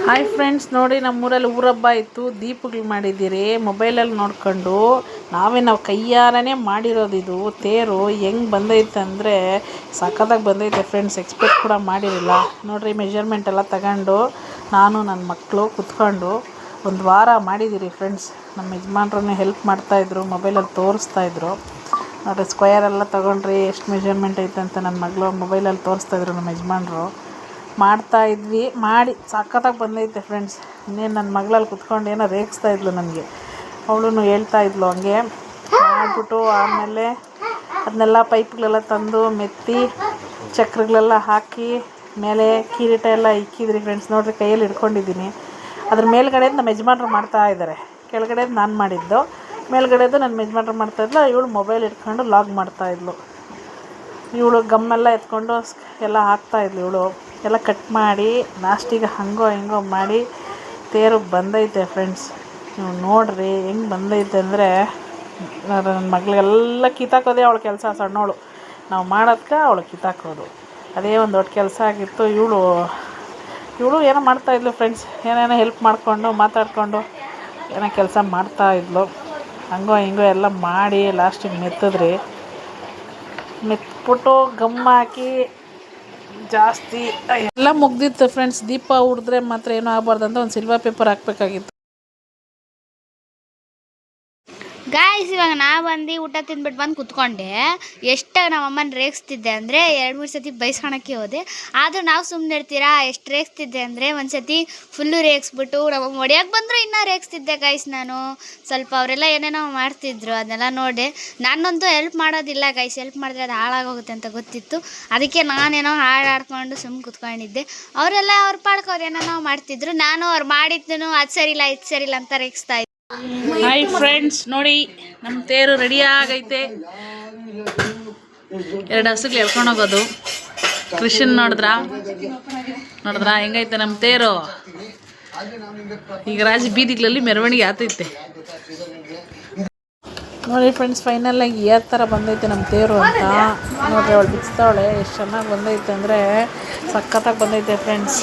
Hi friends, ನೋಡಿ ನಮ್ಮೂರಲ್ಲಿ ಊರಬ್ಬ ಇತ್ತು. ದೀಪಗಳು ಮಾಡಿದ್ದೀರಿ ಮೊಬೈಲಲ್ಲಿ ನೋಡ್ಕೊಂಡು. ನಾವು ಕೈಯಾರನೇ ಮಾಡಿರೋದು. ಇದು ತೇರು ಹೆಂಗೆ ಬಂದೈತೆ ಅಂದರೆ ಸಖತ್ತಾಗಿ ಬಂದೈತೆ ಫ್ರೆಂಡ್ಸ್. ಎಕ್ಸ್ಪೆಕ್ಟ್ ಕೂಡ ಮಾಡಿರಲಿಲ್ಲ. ನೋಡ್ರಿ, ಮೆಜರ್ಮೆಂಟ್ ಎಲ್ಲ ತಗೊಂಡು ನಾನು ನನ್ನ ಮಕ್ಕಳು ಕುತ್ಕೊಂಡು ಒಂದು ವಾರ ಮಾಡಿದ್ದೀರಿ ಫ್ರೆಂಡ್ಸ್. ನಮ್ಮ ಯಜಮಾನ್ರನ್ನೇ ಹೆಲ್ಪ್ ಮಾಡ್ತಾಯಿದ್ರು, ಮೊಬೈಲಲ್ಲಿ ತೋರಿಸ್ತಾಯಿದ್ರು. ನೋಡಿರಿ, ಸ್ಕ್ವಯರೆಲ್ಲ ತೊಗೊಂಡ್ರಿ ಎಷ್ಟು ಮೆಜರ್ಮೆಂಟ್ ಐತೆ ಅಂತ ನನ್ನ ಮಗಳು ಮೊಬೈಲಲ್ಲಿ ತೋರಿಸ್ತಾಯಿದ್ರು ನಮ್ಮ ಯಜಮಾನ್ರು. ಮಾಡ್ತಾಯಿದ್ವಿ, ಮಾಡಿ ಸಖತ್ತಾಗಿ ಬಂದೈತೆ ಫ್ರೆಂಡ್ಸ್. ಇನ್ನೇನು ನನ್ನ ಮಗಳಲ್ಲಿ ಕುತ್ಕೊಂಡು ಏನೋ ರೇಗಿಸ್ತಾಯಿದ್ಲು ನನಗೆ. ಅವಳು ಹೇಳ್ತಾಯಿದ್ಲು ಹಂಗೆ ಮಾಡಿಬಿಟ್ಟು. ಆಮೇಲೆ ಅದನ್ನೆಲ್ಲ ಪೈಪ್ಗಳೆಲ್ಲ ತಂದು ಮೆತ್ತಿ ಚಕ್ರಗಳೆಲ್ಲ ಹಾಕಿ ಮೇಲೆ ಕಿರೀಟ ಎಲ್ಲ ಇಕ್ಕಿದ್ರಿ ಫ್ರೆಂಡ್ಸ್. ನೋಡಿರಿ, ಕೈಯಲ್ಲಿ ಹಿಡ್ಕೊಂಡಿದ್ದೀನಿ. ಅದ್ರ ಮೇಲ್ಗಡೆದು ನಮ್ಮ ಯಜಮಾನ್ರು ಮಾಡ್ತಾಯಿದ್ದಾರೆ, ಕೆಳಗಡೆದು ನಾನು ಮಾಡಿದ್ದು, ಮೇಲ್ಗಡೆದು ನನ್ನ ಯಜಮಾನ್ರು ಮಾಡ್ತಾಯಿದ್ಲು. ಇವಳು ಮೊಬೈಲ್ ಇಟ್ಕೊಂಡು ಲಾಗ್ ಮಾಡ್ತಾಯಿದ್ಲು. ಇವಳು ಗಮ್ಮೆಲ್ಲ ಎತ್ಕೊಂಡು ಎಲ್ಲ ಹಾಕ್ತಾಯಿದ್ಲು. ಇವಳು ಎಲ್ಲ ಕಟ್ ಮಾಡಿ ಲಾಸ್ಟಿಗೆ ಹಂಗೋ ಹಿಂಗೋ ಮಾಡಿ ತೇರು ಬಂದೈತೆ ಫ್ರೆಂಡ್ಸ್. ನೀವು ನೋಡ್ರಿ ಹೆಂಗೆ ಬಂದೈತೆ ಅಂದರೆ ನನ್ನ ಮಗಳಿಗೆಲ್ಲ ಕಿತ್ತಾಕೋದೆ ಅವಳ ಕೆಲಸ. ಸಣ್ಣವಳು ನಾವು ಮಾಡೋದಕ್ಕೆ ಅವಳು ಕಿತ್ತಾಕೋದು, ಅದೇ ಒಂದು ದೊಡ್ಡ ಕೆಲಸ ಆಗಿತ್ತು. ಇವಳು ಏನೋ ಮಾಡ್ತಾಯಿದ್ಲು ಫ್ರೆಂಡ್ಸ್. ಏನೇನೋ ಹೆಲ್ಪ್ ಮಾಡಿಕೊಂಡು ಮಾತಾಡಿಕೊಂಡು ಏನೋ ಕೆಲಸ ಮಾಡ್ತಾಯಿದ್ಲು. ಹಂಗೋ ಹಿಂಗೋ ಎಲ್ಲ ಮಾಡಿ ಲಾಸ್ಟಿಗೆ ಮೆತ್ಬಿಟ್ಟು ಗಮ್ ಹಾಕಿ ಜಾಸ್ತಿ ಎಲ್ಲ ಮುಗ್ದಿತ್ತು ಫ್ರೆಂಡ್ಸ್. ದೀಪ ಉಡಿದ್ರೆ ಮಾತ್ರ ಏನೂ ಆಗಬಾರ್ದು ಅಂತ ಒಂದು ಸಿಲ್ವರ್ ಪೇಪರ್ ಹಾಕಬೇಕಾಗಿತ್ತು. ಗಾಯ್ಸ್, ಇವಾಗ ನಾ ಬಂದು ಊಟ ತಿಂದ್ಬಿಟ್ಟು ಬಂದು ಕುತ್ಕೊಂಡೆ. ಎಷ್ಟು ನಮ್ಮ ಅಮ್ಮನ ರೇಗಿಸ್ತಿದ್ದೆ ಅಂದರೆ 2-3 ಸತಿ ಬೈಸ್ಕೊಳಕ್ಕೆ ಹೋದೆ. ಆದರೂ ನಾವು ಸುಮ್ಮನೆ ಇರ್ತೀರಾ? ಎಷ್ಟು ರೇಗಿಸ್ತಿದ್ದೆ ಅಂದರೆ ಒಂದು ಸತಿ ಫುಲ್ಲು ರೇಗಿಸ್ಬಿಟ್ಟು ನಮ್ಮಮ್ಮ ಹೊಡಿಯೋಕೆ ಬಂದರೂ ಇನ್ನೂ ರೇಗಿಸ್ತಿದ್ದೆ ಗಾಯ್ಸ್. ನಾನು ಸ್ವಲ್ಪ ಅವರೆಲ್ಲ ಏನೇನೋ ಮಾಡ್ತಿದ್ರು, ಅದನ್ನೆಲ್ಲ ನೋಡಿದೆ. ನಾನಂತೂ ಹೆಲ್ಪ್ ಮಾಡೋದಿಲ್ಲ ಗಾಯ್ಸ್. ಹೆಲ್ಪ್ ಮಾಡಿದ್ರೆ ಅದು ಹಾಳಾಗೋಗುತ್ತೆ ಅಂತ ಗೊತ್ತಿತ್ತು. ಅದಕ್ಕೆ ನಾನೇನೋ ಹಾಡಾಡ್ಕೊಂಡು ಸುಮ್ಮನೆ ಕುತ್ಕೊಂಡಿದ್ದೆ. ಅವರೆಲ್ಲ ಅವ್ರ ಪಾಡ್ಗೆ ಅವ್ರು ಏನೇನೋ ಮಾಡ್ತಿದ್ರು. ನಾನು ಅವ್ರು ಮಾಡಿದ್ದನು ಅದು ಸರಿಯಿಲ್ಲ ಇದು ಸರಿಯಿಲ್ಲ ಅಂತ ರೇಗಿಸ್ತಾ ಇದ್ದೆ. ಹಾಯ್ ಫ್ರೆಂಡ್ಸ್, ನೋಡಿ ನಮ್ಮ ತೇರು ರೆಡಿ ಆಗೈತೆ. 2 ಹಸುಗಳು ಎಳ್ಕೊಂಡೋಗೋದು. ಕೃಷ್ಣನ್ ನೋಡಿದ್ರಾ ಹೆಂಗೈತೆ ನಮ್ಮ ತೇರು. ಈಗ ರಾಜ ಬೀದಿಗಳಲ್ಲಿ ಮೆರವಣಿಗೆ ಆತೈತೆ ನೋಡಿ ಫ್ರೆಂಡ್ಸ್. ಫೈನಲಾಗಿ ಯಾವ ಥರ ಬಂದೈತೆ ನಮ್ಮ ತೇರು ಅಂತ ನೋಡ್ರಿ. ಅವಳು ಬಿಚ್ತಾವಳೆ, ಎಷ್ಟು ಚೆನ್ನಾಗಿ ಬಂದೈತೆ ಅಂದರೆ ಸಖತ್ತಾಗಿ ಬಂದೈತೆ ಫ್ರೆಂಡ್ಸ್.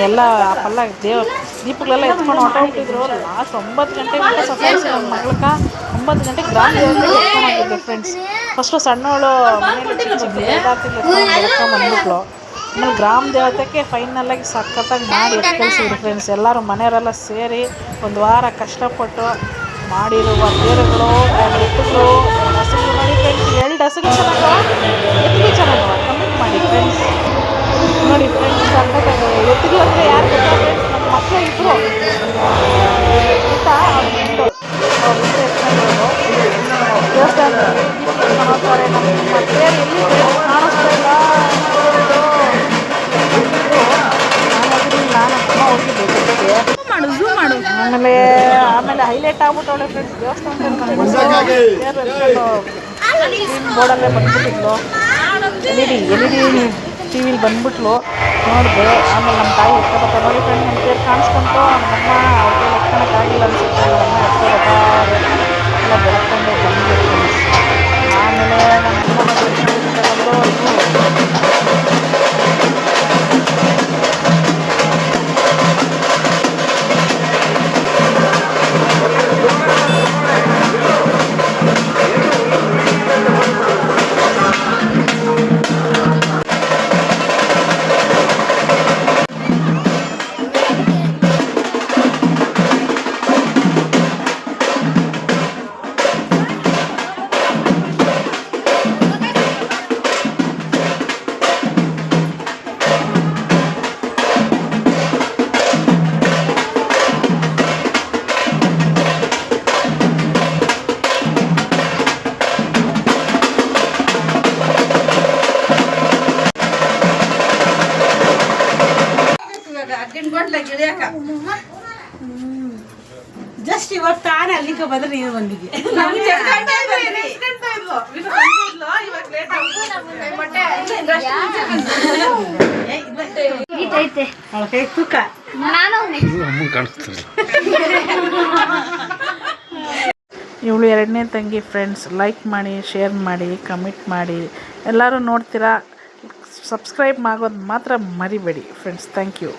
ಎಲ್ಲ ಪಲ್ಲ ದೀಪಗಳೆಲ್ಲ ಎತ್ಕೊಂಡು ಹೊಟ್ಟೋಗ್ಬಿಟ್ಟಿದ್ರು. ಲಾಸ್ಟ್ 9 ಗಂಟೆಗೆ ಊಟ ಸಫಾಯಿಸಿ ನನ್ನ ಮಗಳಿಗೆ 9 ಗಂಟೆಗೆ ಗ್ರಾಮ ದೇವತೆ ಎತ್ಕೊಂಡು ಹೋಗಿದ್ದೆ ಫ್ರೆಂಡ್ಸ್. ಫಸ್ಟು ಸಣ್ಣವಳು ಮನೇಲಿ ಬಂದ್ಬಿಟ್ಲು. ಆಮೇಲೆ ಗ್ರಾಮ ದೇವತೆಗೆ ಫೈನಲಾಗಿ ಸಖತ್ತಾಗಿ ಮಾಡಿ ಕಳಿಸಿದ್ರು ಫ್ರೆಂಡ್ಸ್. ಎಲ್ಲರೂ ಮನೆಯವರೆಲ್ಲ ಸೇರಿ ಒಂದು ವಾರ ಕಷ್ಟಪಟ್ಟು ಮಾಡಿರುವ ತೇರುಗಳು, ಎತ್ತುಗಳು, ಹಸುಗಳು ನೋಡಿ ಫ್ರೆಂಡ್ಸ್. 2 ಹಸುಗಳು ಚೆನ್ನಾಗವ, ಎತ್ತಿಗೆ ಚೆನ್ನಾಗವ. ಕಮೆಂಟ್ ಮಾಡಿ ಫ್ರೆಂಡ್ಸ್. ನೋಡಿ ಫ್ರೆಂಡ್ಸ್, ಸಖತ್ತಾಗಿ ಎತ್ತಿಗೆ ಅಂದರೆ ಯಾರು ಗೊತ್ತಾ ಫ್ರೆಂಡ್ಸ್? ನಮ್ಮ ಮಕ್ಕಳು ಇಬ್ಬರು ಗೊತ್ತಾ? ದೇವಸ್ಥಾನದಲ್ಲಿ ಹೋಗ್ತಾರೆ. ನಮ್ಮ ತೇರು ಎಲ್ಲಿ ಕಾಣಿಸ್ತಾ ಇಲ್ಲ. ಆಮೇಲೆ ಹೈಲೈಟ್ ಆಗ್ಬಿಟ್ಟವಳೆ ಫ್ರೆಂಡ್ಸ್. ದೇವಸ್ಥಾನದಲ್ಲಿ ಬೋರ್ಡಲ್ಲೇ ಬಂದ್ಬಿಟ್ಟಿದ್ಲು. ಎಲ್ ಇ ಡಿ ಟಿವಿಲಿ ಬಂದ್ಬಿಟ್ಲು, ನೋಡಿದೆ. ಆಮೇಲೆ ನಮ್ಮ ತಾಯಿ ಎತ್ಕೊಬತ್ತ ನೋಡಿ ಫ್ರೆಂಡ್ಸ್. ನಮ್ಮ ತೇರು ಕಾಣಿಸ್ಕೊಂತು. ನಮ್ಮಮ್ಮ ಅವ್ರಿಗೆ ಎತ್ಕೊಳಕ್ಕಾಗಿಲ್ಲ ಅನ್ಸುತ್ತೆ. ನಮ್ಮಮ್ಮ ಎತ್ಕೊಬತ್ತ ಎಲ್ಲ ಬೆಳ್ಕೊಂಡು ಬಂದ್ವಿ ಫ್ರೆಂಡ್ಸ್. ಆಮೇಲೆ ನಮ್ಮ ಜಸ್ಟ್ ಇವಾಗ ತಾನೇ ಅಲ್ಲಿಗೆ ಬಂದ್ರೆ ನೀನು ಬಂದಿದ್ದೆ. ಇವಳು 2ನೇ ತಂಗಿ ಫ್ರೆಂಡ್ಸ್. ಲೈಕ್ ಮಾಡಿ, ಶೇರ್ ಮಾಡಿ, ಕಮೆಂಟ್ ಮಾಡಿ. ಎಲ್ಲರೂ ನೋಡ್ತೀರಾ, ಸಬ್ಸ್ಕ್ರೈಬ್ ಆಗೋದು ಮಾತ್ರ ಮರಿಬೇಡಿ ಫ್ರೆಂಡ್ಸ್. Thank you.